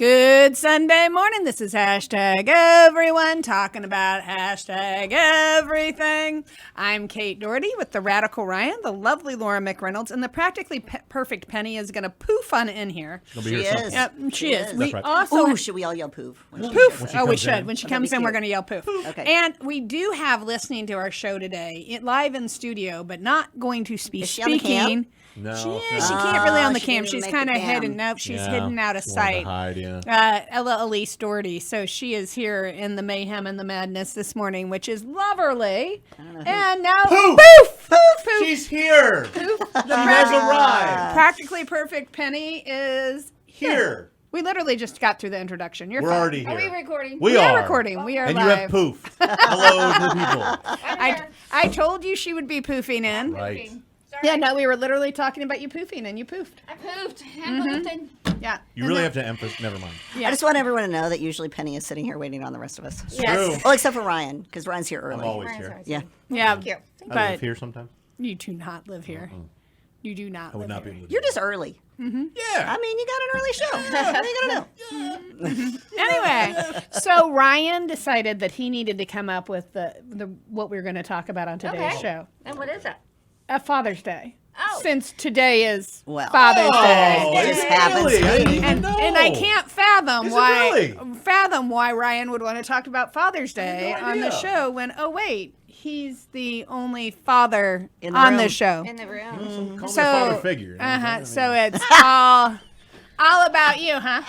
Good Sunday morning. This is hashtag everyone talking about hashtag everything. I'm Kate Doherty with the Radical Ryan, the lovely Laura McReynolds, and the practically perfect Penny is going to poof on in here. She is. Yep, she is. We right. also should we all yell poof? Poof. We should. When she comes in, we're going to yell poof. Okay. And we do have listening to our show today, live in studio, but not going to be Is she on the speaking. cam? No. She can't really on the she cam. didn't She's make kind of the cam. hidden. Nope, she's hidden out of She wanted to sight. hide, yeah. Ella Elise Doherty. So she is here in the mayhem and the madness this morning, which is loverly. And now, Poof! poof! Poof! She's here. Poof! She has arrived. Practically perfect Penny is Here. We literally just got through the introduction. You're We're fine. already here. Are we recording? We are recording. We are and live. you have poof. Hello to the people. I told you she would be poofing in. Right. Sorry. Yeah, no, we were literally talking about you poofing, and you poofed. I poofed. I'm poofing. Yeah. You really have to emphasize. Never mind. Yeah. I just want everyone to know that usually Penny is sitting here waiting on the rest of us. Yes. True. Well, except for Ryan, because Ryan's here early. I'm always Ryan's here. right. Yeah. Yeah. Thank you. I But live here sometimes. you do not live here. You do not I would live not here. be able to. You're just early. Yeah. I mean, you got an early show. What are you going to do? Anyway, so Ryan decided that he needed to come up with the what we were going to talk about on today's Okay. show. And what is it? Father's Day. Oh. Since today is Well. Father's Day. Oh, It just happens really? to I be. didn't even know. And I can't fathom Is it why Ryan would want to talk about Father's Day no on the idea. show when he's the only father In the on room. the show. In the room. Call me So a father figure. So it's all about you, huh?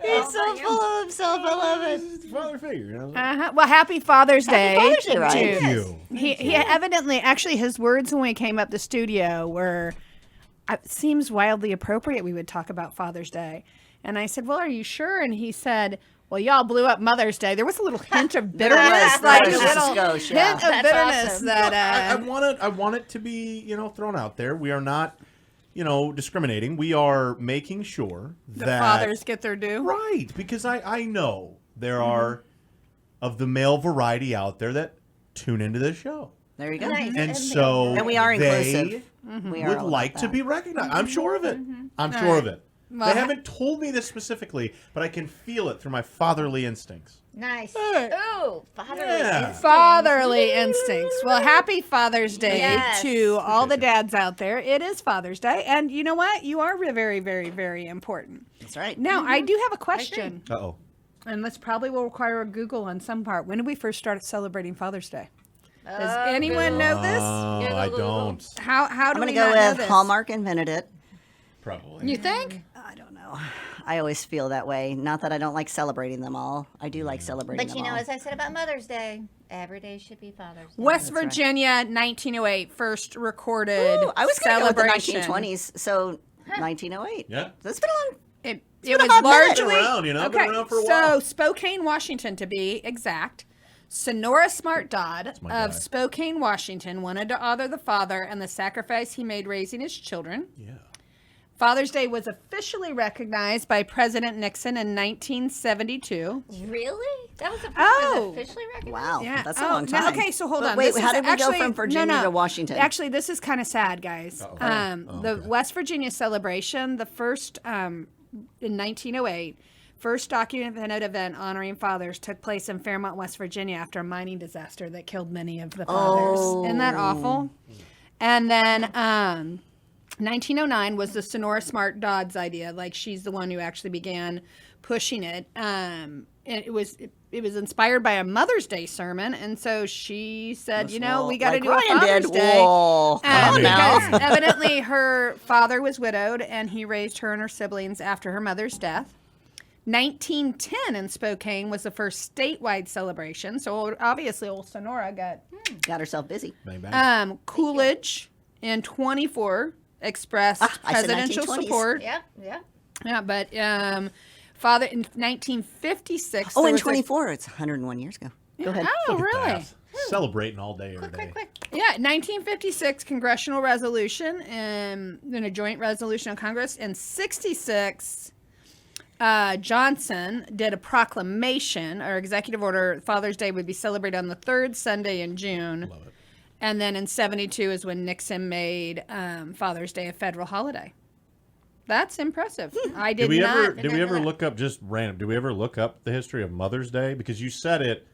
He's so full of himself. I love it. It's a father figure. You know? Well, happy Father's Day. Father's Day, Ryan. to- Thank you. He evidently, actually, his words when we came up the studio were, it seems wildly appropriate we would talk about Father's Day. And I said, well, are you sure? And he said, well, y'all blew up Mother's Day. There was a little hint of bitterness, was. like There a was just a little skosh, yeah. hint of That's bitterness awesome. that, I want it to be, thrown out there. We are not, discriminating. We are making sure the that fathers get their due. right, because I know there are of the male variety out there that tune into this show, There you go. Nice. and so And we are they inclusive. We are would all like about to that. be recognized. I'm sure of it. I'm All sure right. of it. Well, They haven't told me this specifically, but I can feel it through my fatherly instincts. Nice. Hey. Ooh, fatherly Yeah. instincts. Fatherly instincts. Well, happy Father's Day Yes. to all the dads out there. It is Father's Day. And you know what? You are very, very, very important. That's right. Now, I do have a question. Uh-oh. And this probably will require a Google on some part. When did we first start celebrating Father's Day? Does anyone know this? Oh, I Google. don't. How I'm do going we to go not know with this? Hallmark invented it. Probably. You think? I don't know. I always feel that way. Not that I don't like celebrating them all. I do like celebrating But them you know, all. as I said about Mother's Day, every day should be Father's Day. West right. Virginia, 1908, first recorded Ooh, I was going to go with the celebration. 1920s, so 1908. Yeah. That's been a long. It been was a hot minute. largely Been around, been okay. around for a So while. Spokane, Washington, to be exact. Sonora Smart Dodd my of guy. Spokane, Washington, wanted to honor the father and the sacrifice he made raising his children. Yeah. Father's Day was officially recognized by President Nixon in 1972. Really? That was Oh. officially recognized? Wow. Yeah. That's a Oh, long no, time. okay, so hold But on. Wait, This how is did we go actually- from Virginia to Washington? Actually, this is kind of sad, guys. Uh-oh. The okay. West Virginia celebration, the first in 1908, first documented event honoring fathers took place in Fairmont, West Virginia after a mining disaster that killed many of the fathers. Isn't that awful? And then 1909 was the Sonora Smart Dodd's idea. Like, she's the one who actually began pushing it. And it was inspired by a Mother's Day sermon, and so she said, we got to like do Ryan a Father's did. Day. Whoa. Come on now. Because evidently her father was widowed, and he raised her and her siblings after her mother's death. 1910 in Spokane was the first statewide celebration. So obviously, old Sonora Got herself busy. Bang, bang. got Coolidge in 24 expressed I said presidential 1920s. support. Yeah, yeah. Yeah, but father in 1956. Oh, there in was a- 24. It's 101 years ago. Go ahead. Oh, Look at really? that. Celebrating all day, every day. Quick. Yeah, 1956 congressional resolution, and then a joint resolution of Congress. And 66, Johnson did a proclamation or executive order. Father's Day would be celebrated on the third Sunday in June. Love it. And then in 72 is when Nixon made Father's Day a federal holiday. That's impressive. I Did did we not. ever? Did we know ever that. look up just random? Did we ever look up the history of Mother's Day? Because you said it.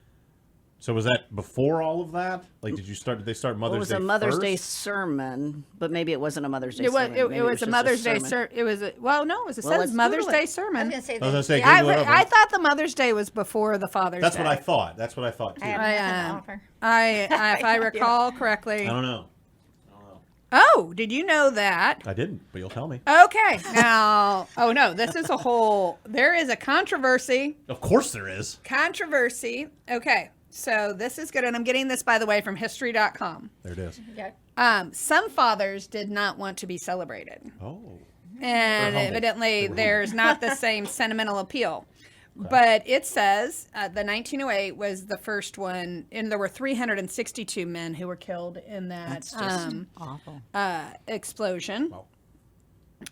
So was that before all of that? Like, did they start Well, Mother's it was Day a Mother's Day first? sermon, but maybe it wasn't a Mother's Day It was. sermon. It Maybe was a just Mother's Day. sermon. It was. Well, no. It was. It Well, says let's Mother's Google it. Day I was sermon. gonna say I was gonna say, I, Google it up. I thought the Mother's Day was before the Father's That's Day. what I thought. That's what I thought too. I have I nothing to I, offer. if I recall correctly. don't know. Oh, did you know that? I didn't, but you'll tell me. Okay, now. Oh no, this is a whole. There is a controversy. Of course there is. Controversy. Okay, so this is good, and I'm getting this by the way from History.com. There it is. Yeah. Some fathers did not want to be celebrated. Oh. And humble. evidently, They were there's not the same sentimental appeal. But it says the 1908 was the first one, and there were 362 men who were killed in that That's just awful. explosion. Wow.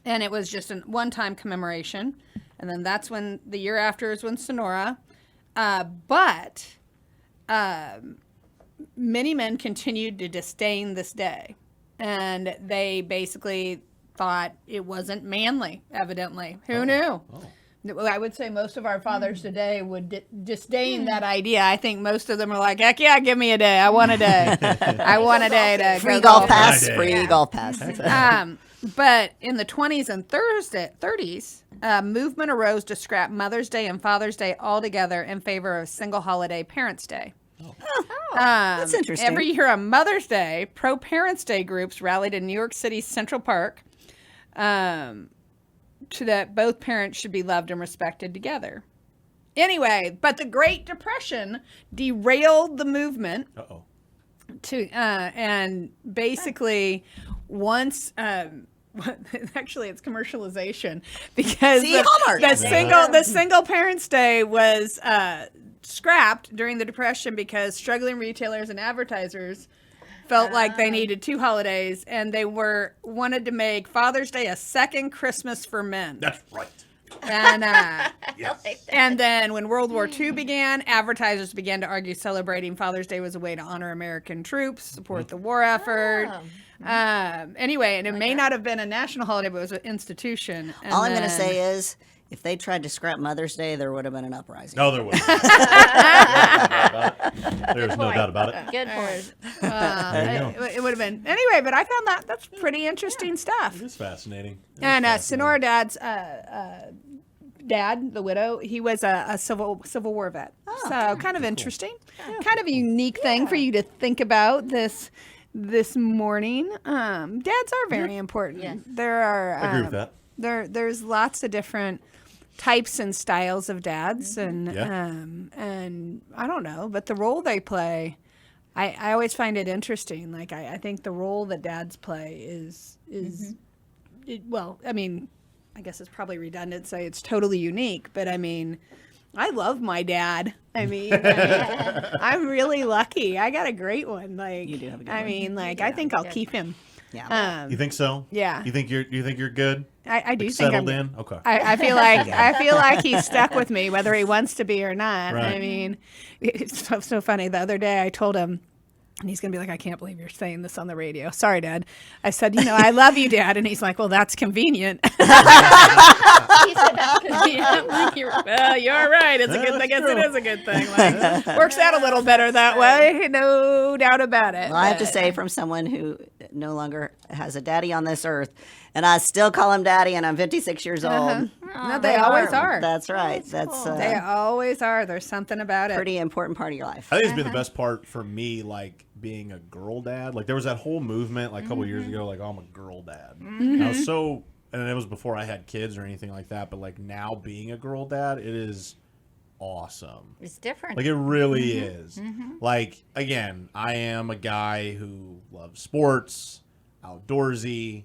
And it was just a one-time commemoration. And then that's when the year after is when Sonora. But many men continued to disdain this day. And they basically thought it wasn't manly, evidently. Who knew? Well, I would say most of our fathers today would disdain that idea. I think most of them are like, heck yeah, give me a day. I want a day. I want a day to Free go golf golfing." pass. Friday. Free golf pass. But in the 20s and 30s, a movement arose to scrap Mother's Day and Father's Day altogether in favor of single holiday Parents' Day. That's interesting. Every year on Mother's Day, pro-Parents' Day groups rallied in New York City's Central Park to that both parents should be loved and respected together. Anyway, but the Great Depression derailed the movement Uh-oh. and basically once actually it's commercialization because See, Hallmark. the single parents day was scrapped during the Depression because struggling retailers and advertisers felt like they needed two holidays, and they wanted to make Father's Day a second Christmas for men. That's right. And Yes. and then when World War II began, advertisers began to argue celebrating Father's Day was a way to honor American troops, support the war effort. Anyway, and it may not have been a national holiday, but it was an institution. And All I'm going to then- say is, if they tried to scrap Mother's Day, there would have been an uprising. No, there was. There's no doubt about it. Good point. There you go. it would have been anyway, but I found that's pretty interesting stuff. It is fascinating. It is And fascinating. Sonora Dad's dad, the widow, he was a Civil War vet. So kind of interesting, kind of a unique thing for you to think about this morning. Dads are very important. Yes. There are. I agree with that. There's lots of different types and styles of dads, and Yeah. and I don't know, but the role they play. I always find it interesting. Like I think the role that dads play is well, I mean, I guess it's probably redundant to say it's totally unique, but I mean, I love my dad. I mean, I'm really lucky. I got a great one. Like, You do have a good I one. mean, like, I think I'll keep him. Yeah. You think so? Yeah. You think you're good? I do Like think I'm settled in? Okay. I feel like he's stuck with me, whether he wants to be or not. Right. I mean, it's so funny. The other day, I told him, and he's gonna be like, "I can't believe you're saying this on the radio." Sorry, Dad. I said, "I love you, Dad," and he's like, "Well, that's convenient." He said that 'cause Yeah, like, you're right. It's a good. I guess it true. is a good thing. Like, works out a little better that way, no doubt about it. Well, I have to But- say, from someone who no longer has a daddy on this earth, and I still call him daddy, and I'm 56 years old. No, they always are. That's right. That's They always are. There's something about a it. pretty important part of your life. I think it's been the best part for me, like being a girl dad. Like there was that whole movement, like a couple years ago, like, oh, I'm a girl dad. And I was so, and it was before I had kids or anything like that. But like now being a girl dad, it is awesome. It's different. Like it really is. Like again, I am a guy who loves sports, outdoorsy,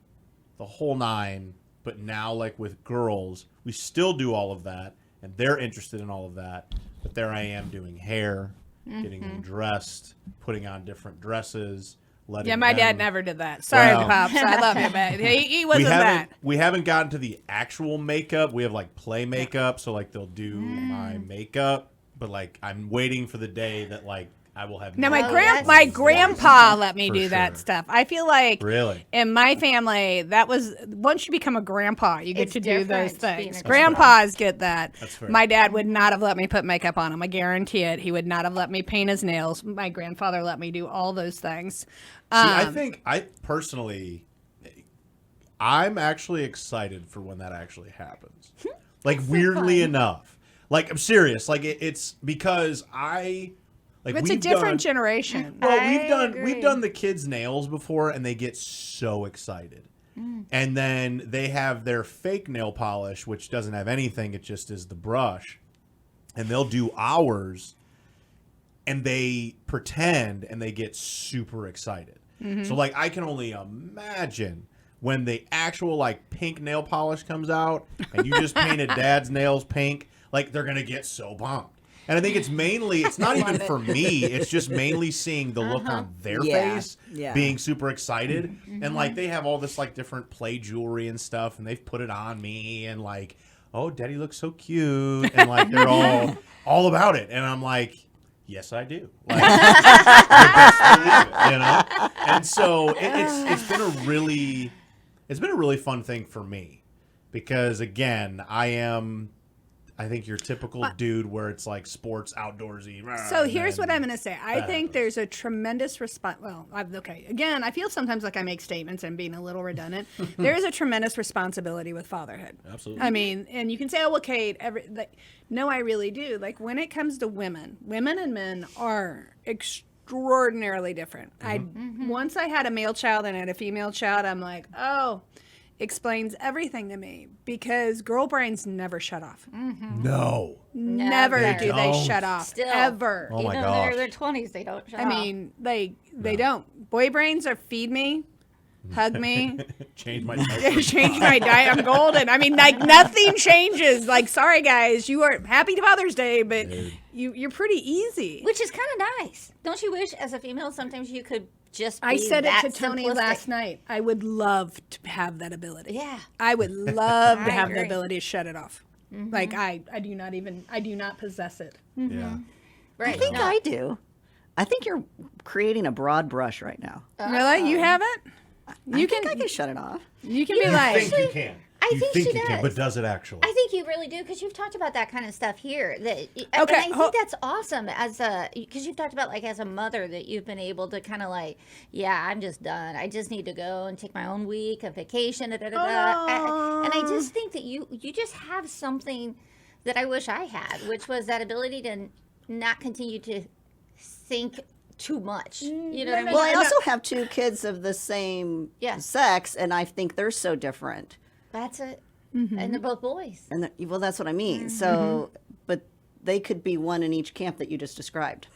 the whole nine. But now, like with girls, we still do all of that, and they're interested in all of that. But there I am doing hair, getting them dressed, putting on different dresses. Letting Yeah, my them- dad never did that. Sorry, Well- Pops. I love you, man. He We wasn't haven't that. we haven't gotten to the actual makeup. We have like play makeup, so like they'll do my makeup, but like I'm waiting for the day that like I will have Now no my Oh, problem. that's- my that's grandpa let me For do that sure. stuff. I feel like Really? in my family that was once you become a grandpa, you get It's to do those different being things. a grandpa. Grandpas get that. That's fair. My dad would not have let me put makeup on him. I guarantee it. He would not have let me paint his nails. My grandfather let me do all those things. See, I Um, think I personally, I'm actually excited for when that actually happens. Like weirdly enough, like I'm serious. Like it's because like it's a we've different done, generation. Well, I agree. we've done the kids' nails before, and they get so excited. And then they have their fake nail polish, which doesn't have anything; it just is the brush. And they'll do ours, and they pretend, and they get super excited. So, like, I can only imagine when the actual like pink nail polish comes out, and you just painted Dad's nails pink, like they're gonna get so pumped. And I think it's not even for me. It's just mainly seeing the look on their Yeah, face, yeah. being super excited. And like they have all this like different play jewelry and stuff, and they've put it on me, and like, oh, Daddy looks so cute, and like they're all about it. And I'm like, yes, I do. Like, you best believe it, you know. And so it's been a really fun thing for me because again, I think your typical dude where it's like sports, outdoorsy. So here's what I'm going to say. I that think happens. there's a tremendous response. Well, okay. Again, I feel sometimes like I make statements and being a little redundant. There is a tremendous responsibility with fatherhood. Absolutely. I mean, and you can say, oh, well, Kate, no, I really do. Like when it comes to women and men are extraordinarily different. Once I had a male child and I had a female child, I'm like, oh, explains everything to me because girl brains never shut off. No. Never Never. do they Don't. shut off. Still. Ever. Oh my Even gosh. in their 20s, they don't shut I off. mean, they don't. Boy brains are feed me, hug me, Change my diaper. change my diet. I'm golden. I mean, like nothing changes. Like, sorry guys, you are happy Father's Day, but you're pretty easy. Which is kind of nice. Don't you wish, as a female, sometimes you could just be I said it that to Tony simplistic? last night. I would love to have that ability. Yeah. I would love to I have the agree. ability to shut it off. Like I do not possess it. Yeah. Right. I think no. I do. I think you're creating a broad brush right now. Really? You haven't? I think I can shut it off. You can be I like, think you can. I You think think she you can, does. but does it actually? I think you really do because you've talked about that kind of stuff here. And Okay, I think that's awesome because you've talked about like as a mother that you've been able to kind of like, yeah, I'm just done. I just need to go and take my own week of vacation. And I just think that you just have something that I wish I had, which was that ability to not continue to think too much. You know what I mean? Well, I also have two kids of the same Yeah. sex, and I think they're so different. That's it. And they're both boys. And well, that's what I mean. So, but they could be one in each camp that you just described.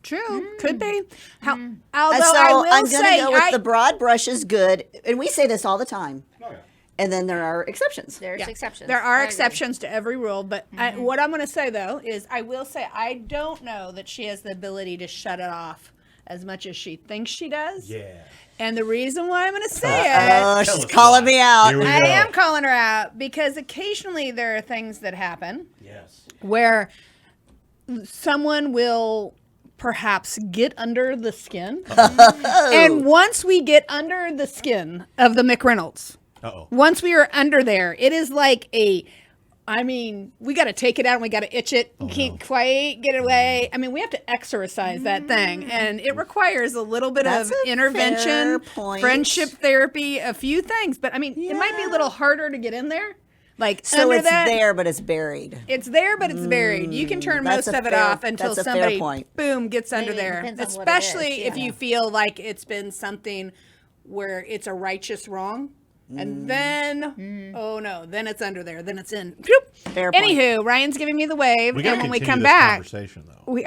true, could be. Although So I will I'm going say, to go with the broad brush is good, and we say this all the time. Oh, yeah. And then there are exceptions. There's Yeah. exceptions. There I are agree. exceptions to every rule, but what I'm going to say though is I will say I don't know that she has the ability to shut it off as much as she thinks she does. Yeah. And the reason why I'm going to say it, Oh, Tell she's us calling why. me out. Here we I go. am calling her out because occasionally there are things that happen Yes. where someone will perhaps get under the skin. And once we get under the skin of the McReynolds, Uh-oh. once we are under there, it is like we got to take it out and we got to itch it. Can't quite get it away. I mean, we have to exorcise that thing. And it requires a little bit That's of a intervention, fair point. friendship therapy, a few things. But I mean, it might be a little harder to get in there. Like So under it's that, there, but it's buried. it's there, but it's buried. You can turn that's most a of it fair- off until that's a fair somebody, point. boom, gets under Maybe it there. depends on what it is, Especially if yeah. you feel like it's been something where it's a righteous wrong. And then, oh no, then it's under there. Then it's in. Fair point. Anywho, Ryan's giving me the wave. We got And to when we continue come this back, conversation, though. we're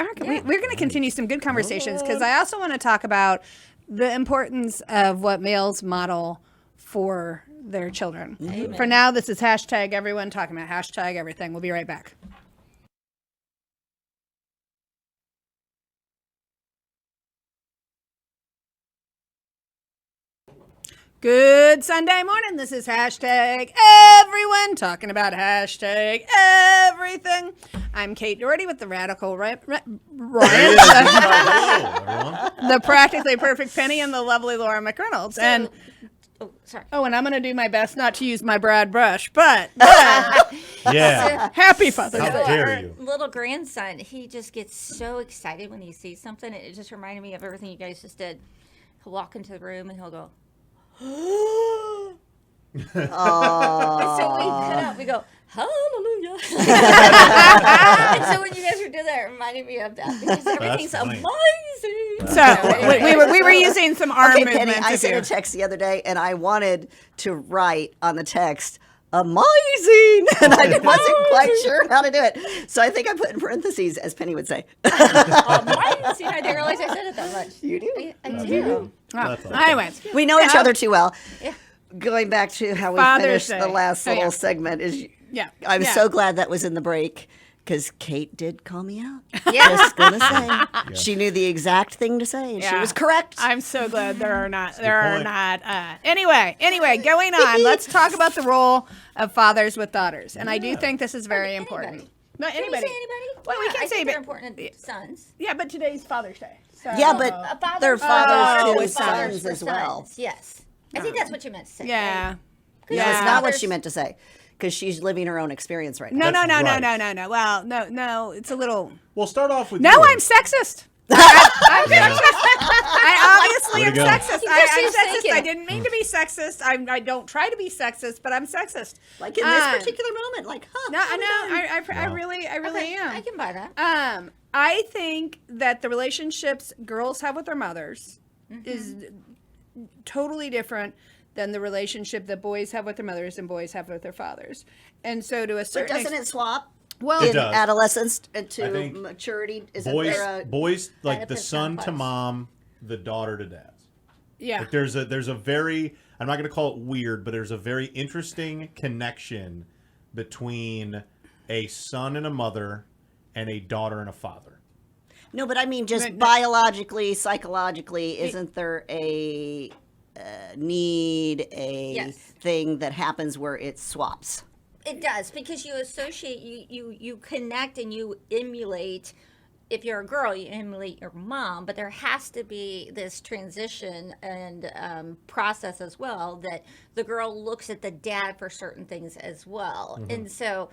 going to continue some good conversations because I also want to talk about the importance of what males model for their children. For now, this is hashtag everyone talking about hashtag everything. We'll be right back. Good Sunday morning. This is hashtag everyone talking about hashtag everything. I'm Kate Doherty with the Radical Ryan, Hello, everyone. the Practically Perfect Penny, and the lovely Laura McReynolds. And Oh, sorry. and I'm going to do my best not to use my Brad brush, but Yeah. happy Father's How Day. dare Our you. little grandson, he just gets so excited when he sees something. It just reminded me of everything you guys just did. He'll walk into the room and he'll go, Oh. and so we put up, we go, hallelujah. And so when you guys were doing that, it reminded me of that because everything's funny. amazing. So we were using some arm Okay, Penny, movements. I if sent you- a text the other day, and I wanted to write on the text, amazing, and I wasn't quite sure how to do it. So I think I put in parentheses, as Penny would say. Amazing. I didn't realize I said it that much. You do. I do. Oh, That's awesome. anyways, We know each Yeah. other too well. Yeah. Going back to how we Father's finished the Day. last Oh, little yeah. segment is, Yeah. I'm Yeah. so glad that was in the break because Kate did call me out. Yeah. Just gonna say, she knew the exact thing to say, and she Yeah. was correct. I'm so glad there are not. good There are point. not. Anyway, going on. Let's talk about the role of fathers with daughters, and I do think this is very important. Anybody. No, Can we anybody. say anybody? Well, we Yeah, can I say think they're but- important to sons. Yeah, but today's Father's Day. So. Yeah, but they're fathers Oh, to with sons for as well. sons, yes. I think that's what you meant to say. Yeah. right? No, Yeah. it's not what Fathers- she meant to say because she's living her own experience right No, now. no, no, That's no, right. no, no, no. Well, no. It's a little. Well, start off with No, you. I'm sexist. I obviously Way am to go. sexist. That's I'm just sexist. thinking. I didn't mean to be sexist. I don't try to be sexist, but I'm sexist. Like in this Um, particular moment, like, huh? No, I know. I Wow. really Okay, am. I can buy that. I think that the relationships girls have with their mothers Mm-hmm. is totally different than the relationship that boys have with their mothers and boys have with their fathers. And so, to a But certain doesn't it swap well, It in does. adolescence I to think maturity? Isn't boys, there a boys like the Oedipus son to complex. mom, the daughter to dad. yeah. Like there's a very, I'm not going to call it weird, but there's a very interesting connection between a son and a mother and a daughter and a father. No, but I mean, just No. biologically, psychologically, isn't there a need, a Yes. thing that happens where it swaps? It does because you associate, you connect and you emulate. If you're a girl, you emulate your mom, but there has to be this transition and process as well that the girl looks at the dad for certain things as well. And so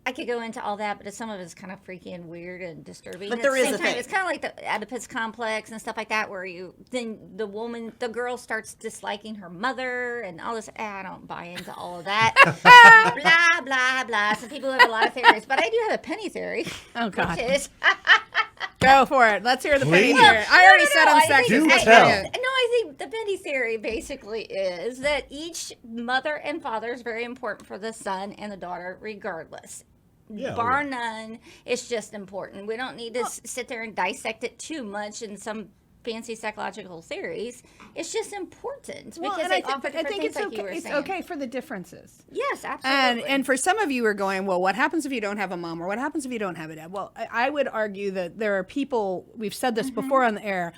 I could go into all that, but some of it's kind of freaky and weird and disturbing. But At there the is same a time, thing. It's kind of like the Oedipus complex and stuff like that, where then the girl starts disliking her mother and all this. I don't buy into all of that. Blah blah blah. Some people have a lot of theories, but I do have a penny theory. Oh, God. Which is, Go for it. Let's hear the penny Please. theory. I already said I'm I think- sexist. Do Let's tell. hear it. I think the penny theory basically is that each mother and father is very important for the son and the daughter, regardless. Yeah, Bar yeah. none, it's just important. We don't need to sit there and dissect it too much in some fancy psychological theories. It's just important Well, because and they I think, offer I different think things, it's like you were okay. It's saying. okay for the differences. Yes, absolutely. And for some of you are going, well, what happens if you don't have a mom, or what happens if you don't have a dad? Well, I would argue that there are people. We've said this before on the air.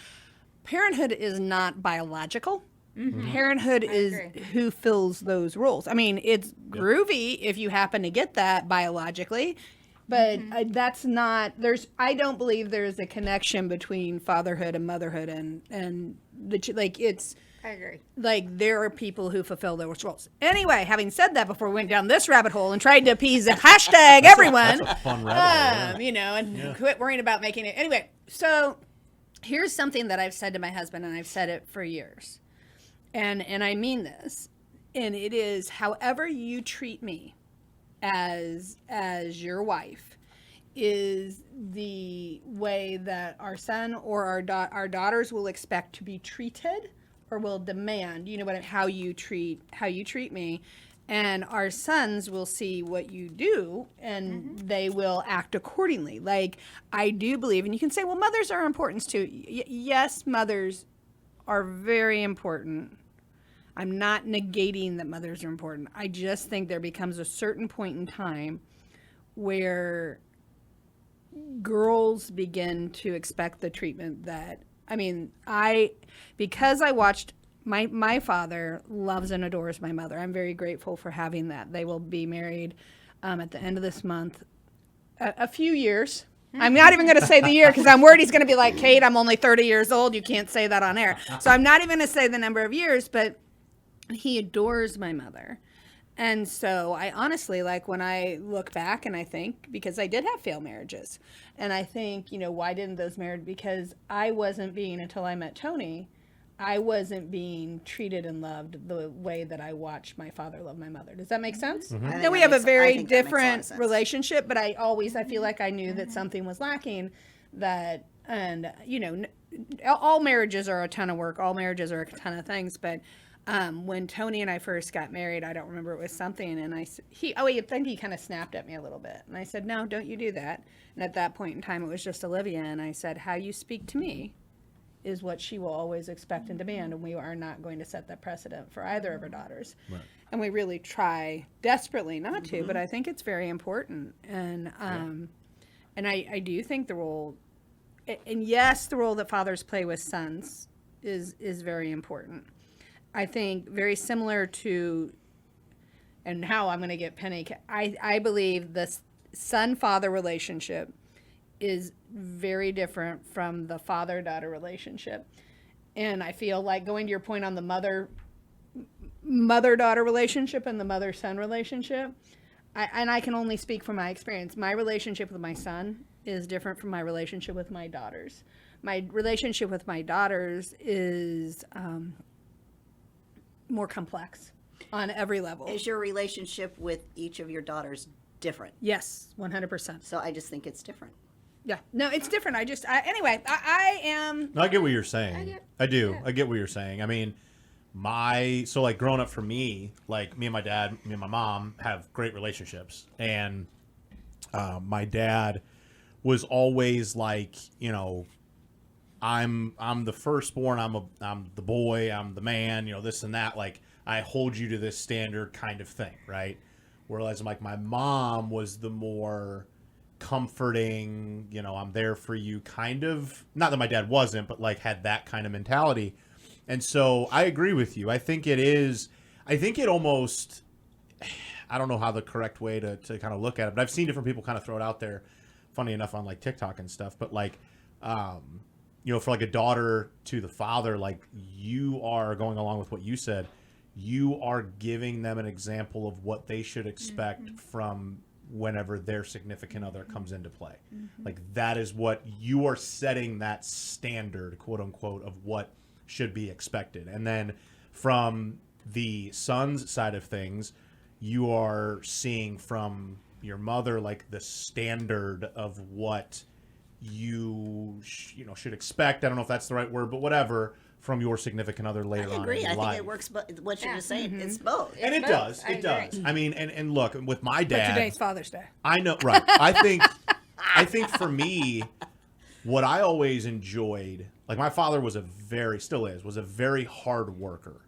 Parenthood is not biological. Parenthood is agree. who fills those roles. I mean, it's groovy if you happen to get that biologically, but that's not. I don't believe there's a connection between fatherhood and motherhood, and it's. I agree. Like, there are people who fulfill those roles. Anyway, having said that, before we went down this rabbit hole and tried to appease the hashtag everyone, That's a fun rabbit hole, yeah. and quit worrying about making it. Anyway, so here's something that I've said to my husband, and I've said it for years. And I mean this. And it is, however you treat me as your wife is the way that our son or our daughters will expect to be treated or will demand, how you treat me. And our sons will see what you do and they will act accordingly. Like, I do believe, and you can say, well, mothers are important too. Yes, mothers are very important. I'm not negating that mothers are important. I just think there becomes a certain point in time where girls begin to expect the treatment that, because I watched my father loves and adores my mother. I'm very grateful for having that. They will be married at the end of this month a few years. I'm not even going to say the year because I'm worried he's going to be like, Kate, I'm only 30 years old. You can't say that on air. So I'm not even going to say the number of years, but he adores my mother. And so I honestly, like, when I look back and I think, because I did have failed marriages, and I think, you know, why didn't those marriage? Because I wasn't being, until I met Tony, I wasn't being treated and loved the way that I watched my father love my mother. Does that make sense? I think Then we that have a makes- I very think that makes a lot of different sense. relationship, but I feel like I knew that something was lacking, that, and, you know, all marriages are a ton of work. All marriages are a ton of things, but when Tony and I first got married, I don't remember, it was something, and I think he kind of snapped at me a little bit, and I said, no, don't you do that. And at that point in time, it was just Olivia, and I said, how you speak to me is what she will always expect and demand, and we are not going to set that precedent for either of our daughters. Right. And we really try desperately not to, but I think it's very important. And and I do think the role, and yes, the role that fathers play with sons is very important. I think very similar to, and how I'm going to get Penny, I believe the son-father relationship is very different from the father-daughter relationship. And I feel like, going to your point on the mother-daughter relationship and the mother-son relationship, I can only speak from my experience. My relationship with my son is different from my relationship with my daughters. My relationship with my daughters is more complex on every level. Is your relationship with each of your daughters different? Yes, 100%. So I just think it's different. Yeah, no, it's different. Anyway, I am. No, I get what you're saying. I do. I get what you're saying. I mean, so like growing up for me, like me and my dad, me and my mom have great relationships. And my dad was always like, you know, I'm the firstborn, I'm the boy, I'm the man, you know, this and that. Like, I hold you to this standard kind of thing, right? Whereas like my mom was the more comforting, you know, I'm there for you kind of, not that my dad wasn't, but like had that kind of mentality. And so I agree with you. I think it almost, I don't know how the correct way to kind of look at it, but I've seen different people kind of throw it out there, funny enough, on like TikTok and stuff. But like, you know, for like a daughter to the father, like, you are going along with what you said, you are giving them an example of what they should expect from whenever their significant other comes into play. Like, that is what you are setting, that standard, quote unquote, of what should be expected. And then from the son's side of things, you are seeing from your mother, like, the standard of what you should expect. I don't know if that's the right word, but whatever, from your significant other later on. I agree. In I think life. it works, but what you're just saying, it's both. And it both. does. I It does. I mean, and look, with my But dad, today's Father's Day. I know, right? I think for me, what I always enjoyed, like, my father was a very hard worker,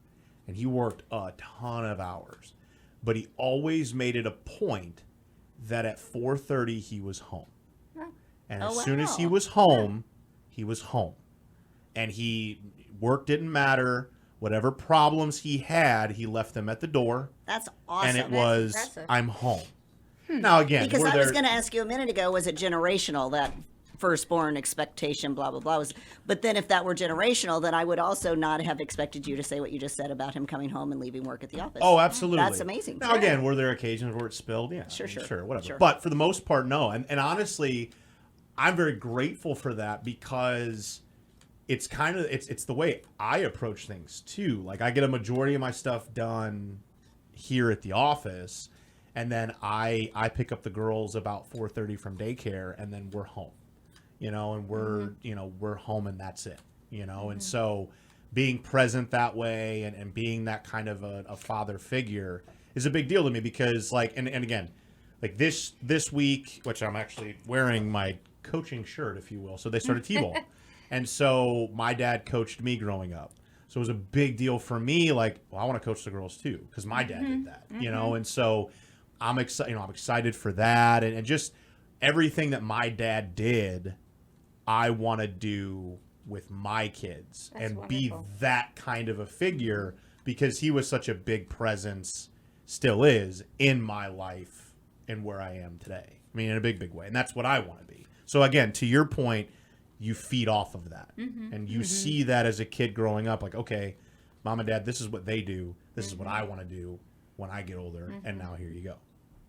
and he worked a ton of hours, but he always made it a point that at 4:30 he was home. And as soon as he was home, he was home. And work didn't matter. Whatever problems he had, he left them at the door. That's awesome. And it was, impressive. I'm home. Now, again, Because were I was there- going to ask you a minute ago, was it generational, that firstborn expectation, blah, blah, blah? But then if that were generational, then I would also not have expected you to say what you just said about him coming home and leaving work at the office. Oh, absolutely. That's amazing. Now, again, were there occasions where it spilled? Yeah. Sure, whatever. sure. But for the most part, no. And honestly, I'm very grateful for that, because it's kind of, it's the way I approach things too. Like, I get a majority of my stuff done here at the office, and then I pick up the girls about 4:30 from daycare, and then we're home, you know, and we're home, and that's it, you know. And so being present that way and being that kind of a father figure is a big deal to me, because like, and again, like this week, which I'm actually wearing my coaching shirt, if you will. So they started T-ball. And so my dad coached me growing up. So it was a big deal for me. Like, well, I want to coach the girls too, because my dad did that, you know? And so I'm excited, I'm excited for that. And just everything that my dad did, I want to do with my kids. That's and be wonderful. that kind of a figure, because he was such a big presence, still is, in my life in where I am today. I mean, in a big way. And that's what I want to be. So again, to your point, you feed off of that. And you see that as a kid growing up, like, okay, mom and dad, this is what they do. This is what I want to do when I get older. And now here you go.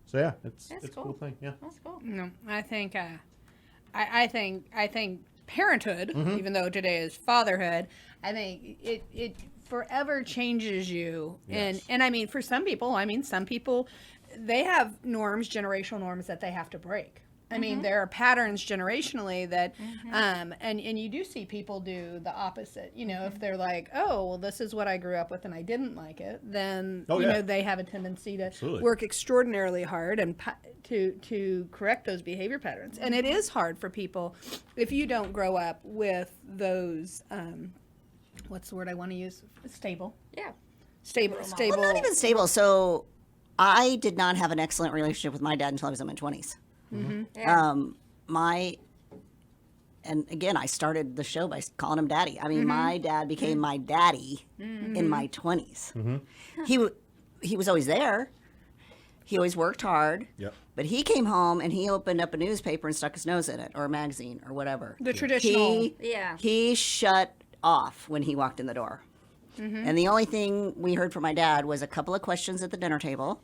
So yeah, it's a cool thing. Yeah. That's cool. No, I think, I think parenthood, even though today is fatherhood, I think it forever changes you. Yes. And I mean, for some people, they have generational norms that they have to break. I mean, there are patterns generationally that, and you do see people do the opposite. You know, if they're like, oh, well, this is what I grew up with and I didn't like it, then, you know, they have a tendency to work extraordinarily hard and to correct those behavior patterns. And it is hard for people if you don't grow up with those, what's the word I want to use? Stable. Yeah. Stable. Well, not even stable. So I did not have an excellent relationship with my dad until I was in my 20s. Yeah. And again, I started the show by calling him daddy. I mean, my dad became my daddy in my 20s. He was always there. He always worked hard. Yep. But he came home and he opened up a newspaper and stuck his nose in it, or a magazine, or whatever. The traditional. He shut off when he walked in the door. And the only thing we heard from my dad was a couple of questions at the dinner table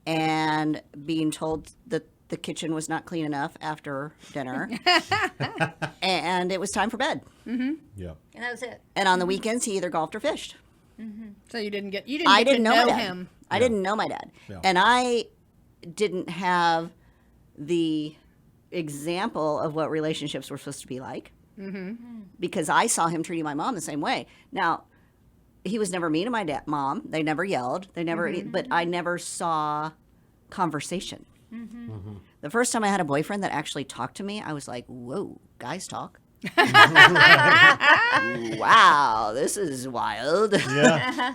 and being told that the kitchen was not clean enough after dinner. And it was time for bed. Yeah. And that was it. And on the weekends, he either golfed or fished. So you didn't get to I didn't know know my dad. him. I didn't know my dad. Yeah. And I didn't have the example of what relationships were supposed to be like because I saw him treating my mom the same way. Now, he was never mean to my mom. They never yelled. They never, but I never saw conversation. The first time I had a boyfriend that actually talked to me, I was like, whoa, guys talk. Wow, this is wild. Yeah.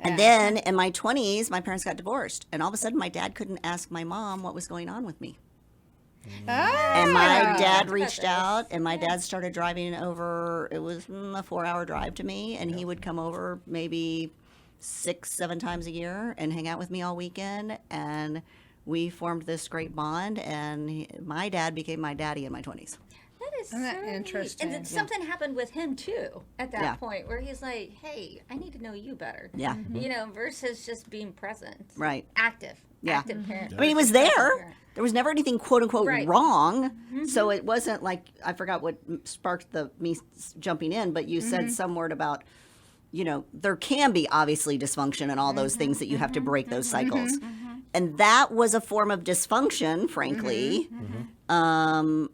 And then in my 20s, my parents got divorced. And all of a sudden, my dad couldn't ask my mom what was going on with me. And my dad reached out, and my dad started driving over. It was a 4-hour drive to me, and he would come over maybe 6-7 times a year and hang out with me all weekend. And we formed this great bond, and my dad became my daddy in my 20s. That is Isn't that so neat. interesting? And then something happened with him too at that Yeah. point where he's like, hey, I need to know you better. Yeah. You know, versus just being present. Right. Active. Yeah. Active parent. I mean, he was Present there. parent. There was never anything "quote unquote" Right. wrong, so it wasn't like I forgot what sparked me jumping in. But you said some word about, you know, there can be obviously dysfunction and all those things that you have to break those cycles, and that was a form of dysfunction. Frankly,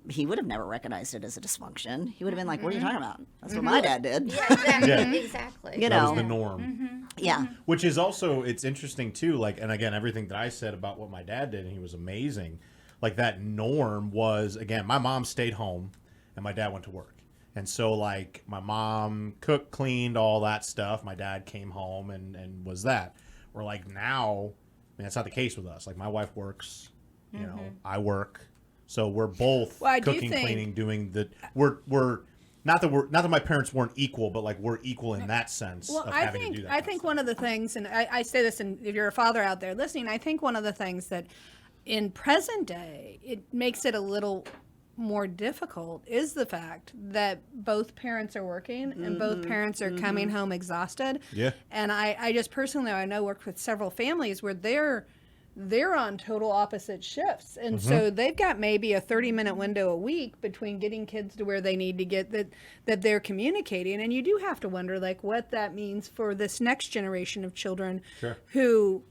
he would have never recognized it as a dysfunction. He would have been like, "What are you talking about? That's what my dad did." Yeah, exactly. Yeah. Exactly. You That know, was the norm. yeah. Which is also, it's interesting too, like, and again, everything that I said about what my dad did, and he was amazing, like that norm was, again, my mom stayed home and my dad went to work. And so, like, my mom cooked, cleaned, all that stuff. My dad came home and was that. We're like, now, I mean, that's not the case with us. Like, my wife works, you know, I work. So we're both Well, I do cooking, think- cleaning, doing the, we're not that my parents weren't equal, but like we're equal in that sense Well, of I having think to do that. I think one of the things, and I say this, and if you're a father out there listening, I think one of the things that in present day it makes it a little more difficult is the fact that both parents are working and both parents are coming home exhausted. Yeah. And I just personally, I know, worked with several families where they're on total opposite shifts. And so they've got maybe a 30-minute window a week between getting kids to where they need to get that they're communicating. And you do have to wonder, like, what that means for this next generation of children who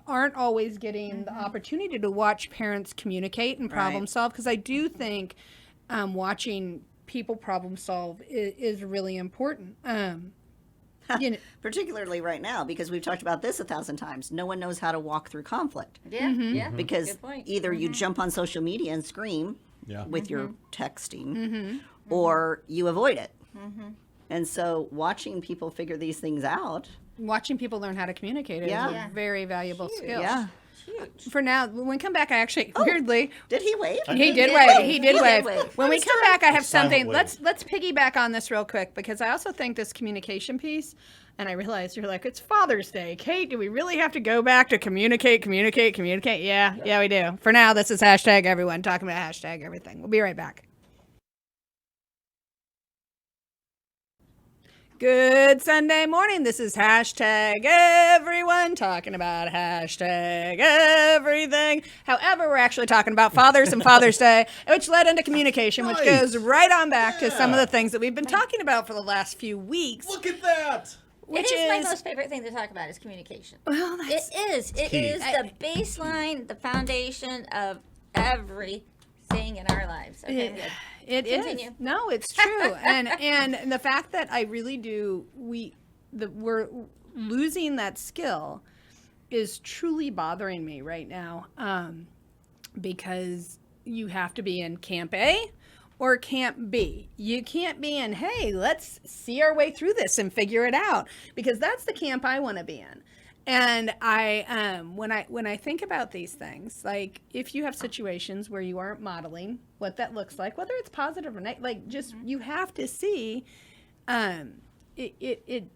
aren't always getting the opportunity to watch parents communicate and problem Right. solve. Because I do think watching people problem solve is really important. You know, Particularly right now, because we've talked about this 1,000 times. No one knows how to walk through conflict. Yeah. Yeah. Because Good point. either you jump on social media and scream Yeah. with your texting, or you avoid it. And so watching people figure these things out, watching people learn how to communicate is Yeah. a Yeah. very valuable skill. yeah. Huge. For now, when we come back, I actually weirdly Did he wave? he did did wave. wave. He did He wave. did wave. When we come back, I have Silent something. wave. Let's piggyback on this real quick because I also think this communication piece. And I realized you're like, it's Father's Day. Kate, do we really have to go back to communicate? Yeah, we do. For now, this is hashtag everyone talking about hashtag everything. We'll be right back. Good Sunday morning. This is hashtag everyone talking about hashtag everything. However, we're actually talking about fathers and Father's Day, which led into communication, which goes right on back to some of the things that we've been talking about for the last few weeks. Look at that. Which it is my most favorite thing to talk about is communication. Well, It is. It key. is the baseline, the foundation of everything in our lives. Okay, I'm good. It is. Continue. No, it's true. and the fact that I really do we're losing that skill is truly bothering me right now. Because you have to be in camp A or camp B. You can't be in, hey, let's see our way through this and figure it out, because that's the camp I want to be in. And I, when I think about these things, like if you have situations where you aren't modeling what that looks like, whether it's positive or negative, like just you have to see, it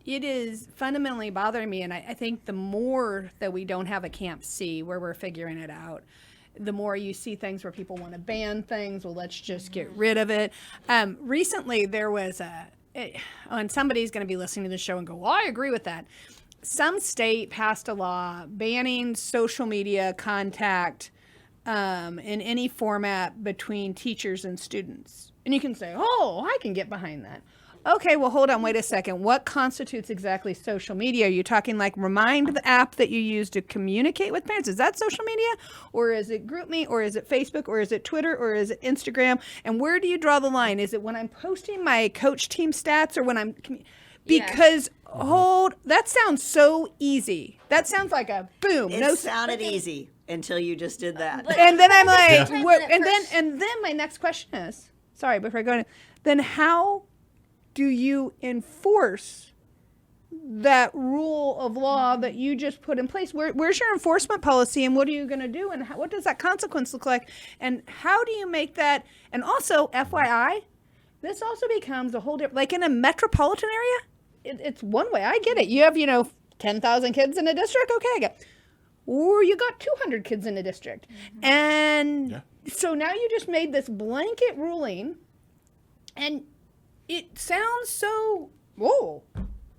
is fundamentally bothering me. And I think the more that we don't have a camp C where we're figuring it out, the more you see things where people want to ban things. Well, let's just get rid of it. Recently there was and somebody's going to be listening to the show and go, well, I agree with that. Some state passed a law banning social media contact in any format between teachers and students. And you can say, oh, I can get behind that. Okay, well, hold on, wait a second. What constitutes exactly social media? Are you talking like Remind, the app that you use to communicate with parents? Is that social media? Or is it GroupMe? Or is it Facebook? Or is it Twitter? Or is it Instagram? And where do you draw the line? Is it when I'm posting my coach team stats or when I'm... Because that sounds so easy. That sounds like a boom. It sounded easy until you just did that. And then I'm like, Yeah. and then my next question is, sorry, before I go in, then how do you enforce that rule of law that you just put in place? Where's your enforcement policy, and what are you going to do, and what does that consequence look like, and how do you make that? And also, FYI, this also becomes a whole different, like in a metropolitan area, it's one way. I get it. You have, 10,000 kids in a district. Okay, I get it. Or you got 200 kids in a district. And so now you just made this blanket ruling, and it sounds so, whoa,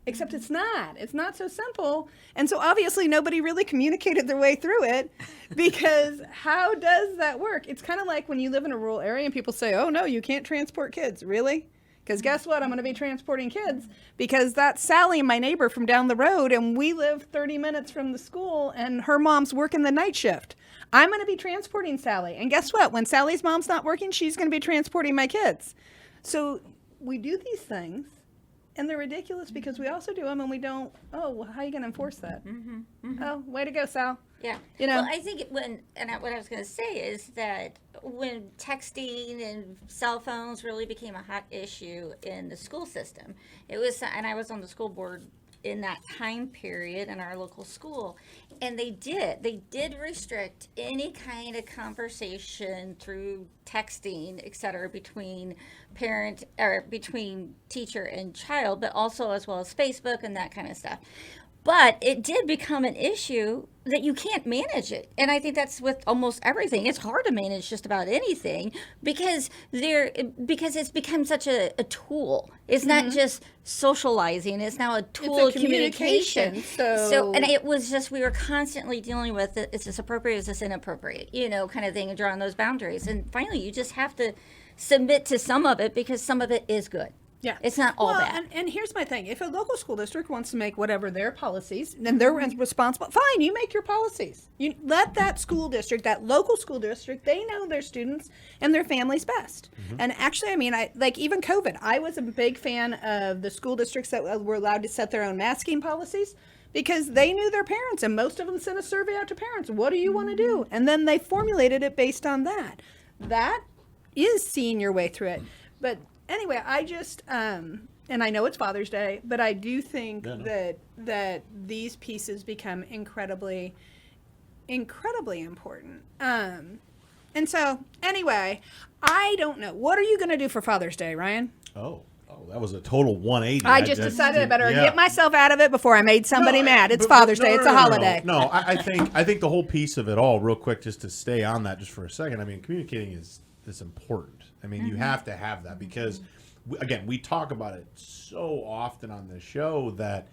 except it's not. It's not so simple. And so obviously nobody really communicated their way through it, because how does that work? It's kind of like when you live in a rural area and people say, oh, no, you can't transport kids. Really? Because guess what? I'm going to be transporting kids because that's Sally, my neighbor from down the road, and we live 30 minutes from the school, and her mom's working the night shift. I'm going to be transporting Sally. And guess what? When Sally's mom's not working, she's going to be transporting my kids. So we do these things, and they're ridiculous because we also do them, and we don't, oh, well, how are you going to enforce that? Oh, way to go, Sal. Yeah. You know? Well, I think what I was going to say is that when texting and cell phones really became a hot issue in the school system, and I was on the school board in that time period in our local school, and they did restrict any kind of conversation through texting, et cetera, between parent or between teacher and child, but also as well as Facebook and that kind of stuff. But it did become an issue that you can't manage it. And I think that's with almost everything. It's hard to manage just about anything because it's become such a tool. It's not just socializing. It's now a tool of communication. So and it was just, we were constantly dealing with, is this appropriate, is this inappropriate, kind of thing, and drawing those boundaries. And finally, you just have to submit to some of it because some of it is good. Yeah. It's not all bad. And here's my thing. If a local school district wants to make whatever their policies, then they're responsible. Fine, you make your policies. You let that school district, that local school district, they know their students and their families best. And actually, I mean, even COVID, I was a big fan of the school districts that were allowed to set their own masking policies because they knew their parents, and most of them sent a survey out to parents. What do you want to do? And then they formulated it based on that. That is seeing your way through it. But anyway, I just, and I know it's Father's Day, but I do think that these pieces become incredibly, incredibly important. And so, anyway, I don't know. What are you going to do for Father's Day, Ryan? Oh, that was a total 180. I just decided I better get myself out of it before I made somebody mad. It's Father's Day. It's a holiday. No, I think the whole piece of it all, real quick, just to stay on that just for a second. I mean, communicating is important. I mean, you have to have that because, again, we talk about it so often on this show that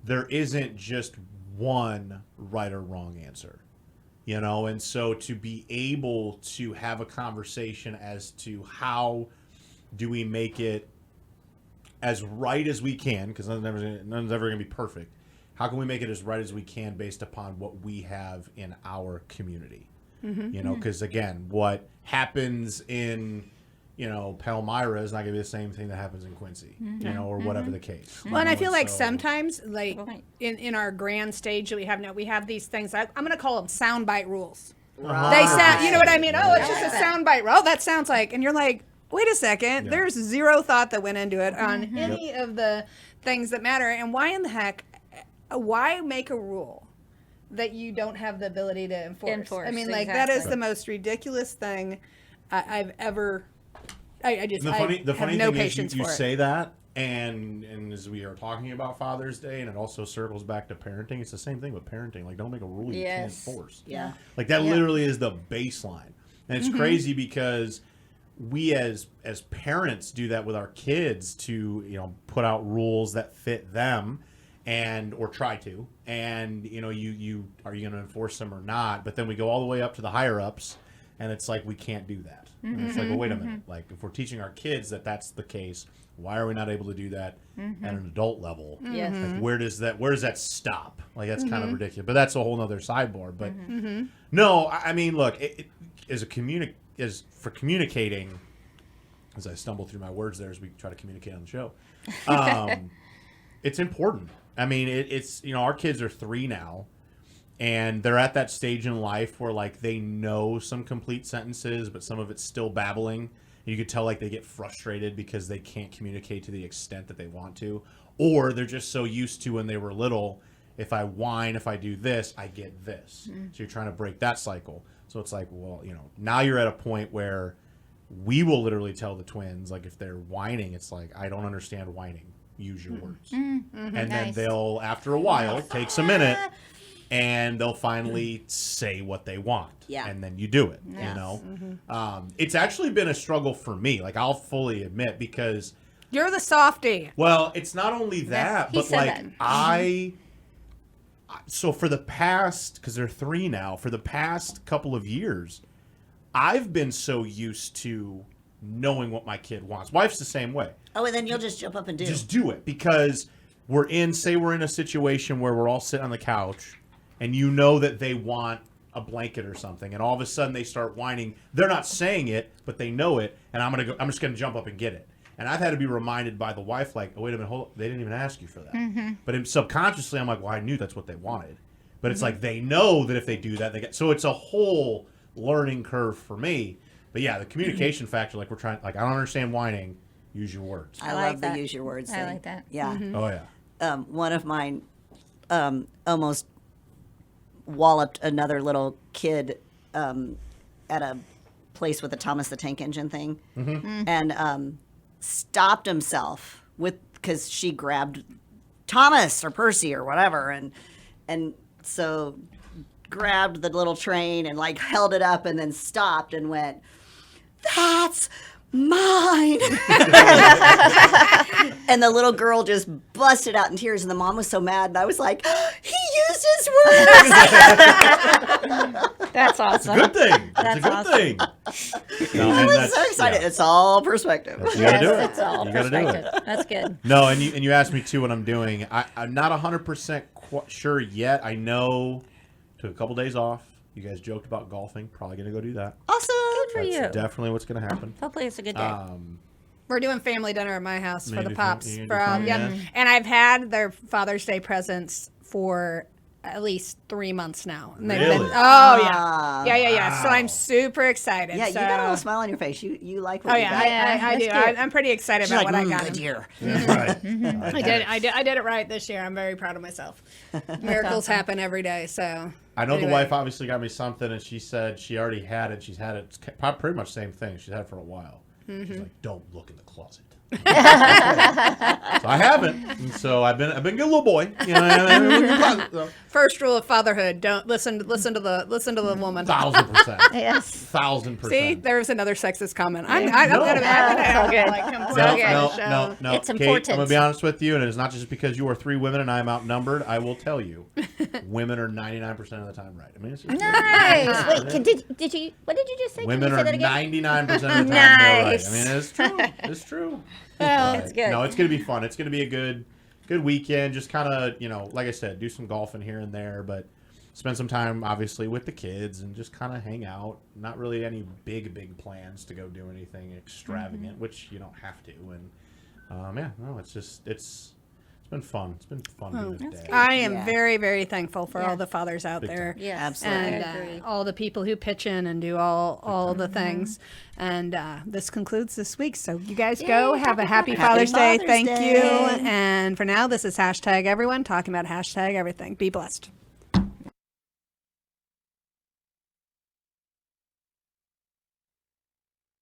there isn't just one right or wrong answer. You know, and so to be able to have a conversation as to how do we make it as right as we can, because none's ever going to be perfect. How can we make it as right as we can based upon what we have in our community? You know, because again, what happens in, you know, Palmyra is not going to be the same thing that happens in Quincy, you know, or whatever the case. Well, and I feel like so, sometimes, like Right. in our grand stage that we have now, we have these things. I'm going to call them soundbite rules. Right. They sound, you know what I mean? Oh, it's just a Yeah. soundbite. Oh, that sounds like, and you're like, wait a second. There's zero thought that went into it on any of the things that matter. And why in the heck? Why make a rule that you don't have the ability to enforce? I mean, like that is Exactly. the most ridiculous thing I've ever. I just And the funny have no thing is patience you for it. say that, and as we are talking about Father's Day, and it also circles back to parenting. It's the same thing with parenting. Like, don't make a rule you can't Yes. enforce. Yeah. Like that literally is the baseline, and it's crazy because we as parents do that with our kids to, you know, put out rules that fit them, and or try to, and you know, you are you going to enforce them or not? But then we go all the way up to the higher ups, and it's like we can't do that. And it's like, well, wait a minute. Like, if we're teaching our kids that that's the case, why are we not able to do that at an adult level? Yes. Like, where does that stop? Like, that's kind of ridiculous. But that's a whole nother sideboard. But no, I mean, look, it as for communicating, as I stumble through my words there as we try to communicate on the show, it's important. I mean, it's, you know, our kids are 3 now. And they're at that stage in life where, like, they know some complete sentences, but some of it's still babbling. You could tell, like, they get frustrated because they can't communicate to the extent that they want to. Or they're just so used to when they were little, if I whine, if I do this, I get this. So you're trying to break that cycle. So it's like, well, you know, now you're at a point where we will literally tell the twins, like, if they're whining, it's like, I don't understand whining. Use your words. And then Nice. they'll, after a while, takes a minute, and they'll finally say what they want. Yeah. And then you do it, you Yes. know? It's actually been a struggle for me. Like, I'll fully admit, because, You're the softie. well, it's not only that, he but, said like, that. so for the past, because they're 3 now, for the past couple of years, I've been so used to knowing what my kid wants. Wife's the same way. Oh, and then you'll just jump up and do. Just do it, because we're in a situation where we're all sitting on the couch and you know that they want a blanket or something, and all of a sudden they start whining. They're not saying it, but they know it, and I'm just gonna jump up and get it. And I've had to be reminded by the wife, like, oh, wait a minute, hold up. They didn't even ask you for that. But subconsciously, I'm like, well, I knew that's what they wanted. But it's like they know that if they do that, they get. So it's a whole learning curve for me. But yeah, the communication factor, like, we're trying, like, I don't understand whining. Use your words. I like love that. the use your words I thing. like that. Yeah. Oh yeah. One of mine almost walloped another little kid at a place with a Thomas the Tank Engine thing, and stopped himself because she grabbed Thomas or Percy or whatever, and so grabbed the little train and, like, held it up and then stopped and went, "That's mine." And the little girl just busted out in tears, and the mom was so mad, and I was like, he used his words. That's awesome. Good thing. It's a good That's thing. No, I and was that's- so excited. yeah. It's all perspective. You gotta do it. It's all You gotta do it. perspective. That's good. No, and you asked me too what I'm doing. I'm not 100% sure yet. I know took a couple days off. You guys joked about golfing. Probably gonna go do that. Awesome. For That's you. definitely what's gonna happen. Hopefully it's a good day. We're doing family dinner at my house for Maybe the pops. you can For, do family yeah. dinner. And I've had their Father's Day presents for at least 3 months now. And they've Really? been, oh, yeah. Yeah. So I'm Wow. super excited. Yeah, so, you got a little smile on your face. You like what Oh, you yeah, got. I do. that's cute. I'm pretty excited She's about like, what I got good him. year. Right. I did it right this year. I'm very proud of myself. Miracles happen every day. So I know anyway. the wife obviously got me something, and she said she already had it. She's had it. It's pretty much the same thing. She's had it for a while. She's like, don't look in the closet. So I haven't, and so I've been a good little boy. You know, so, First rule of fatherhood: don't listen to the woman. 1,000%. Yes. 1,000%. See, there's another sexist comment. I'm No. gonna so good. like complain No, on the show. no. It's Kate, important. I'm gonna be honest with you, and it is not just because you are 3 women and I am outnumbered. I will tell you, women are 99% of the time right. I mean, it's just Nice. Wait, did you? What did you just say? women Can you are say that again? 99% of the time they're right. Nice. I mean, it's true. It's true. Well, But, it's good. No, it's gonna be fun. It's gonna be a good weekend. Just kind of, like I said, do some golfing here and there, but spend some time obviously with the kids and just kind of hang out. Not really any big plans to go do anything extravagant, which you don't have to. And it's been fun. It's been fun being a dad. I am Yeah. very, very thankful for Yeah. all the fathers out Big there. time. Yes, Absolutely. And I agree. all the people who pitch in and do all the things. And this concludes this week. So you guys go. Have a happy Father's Day. Father's Thank Day. you. And for now, this is #everyone talking about #everything. Be blessed.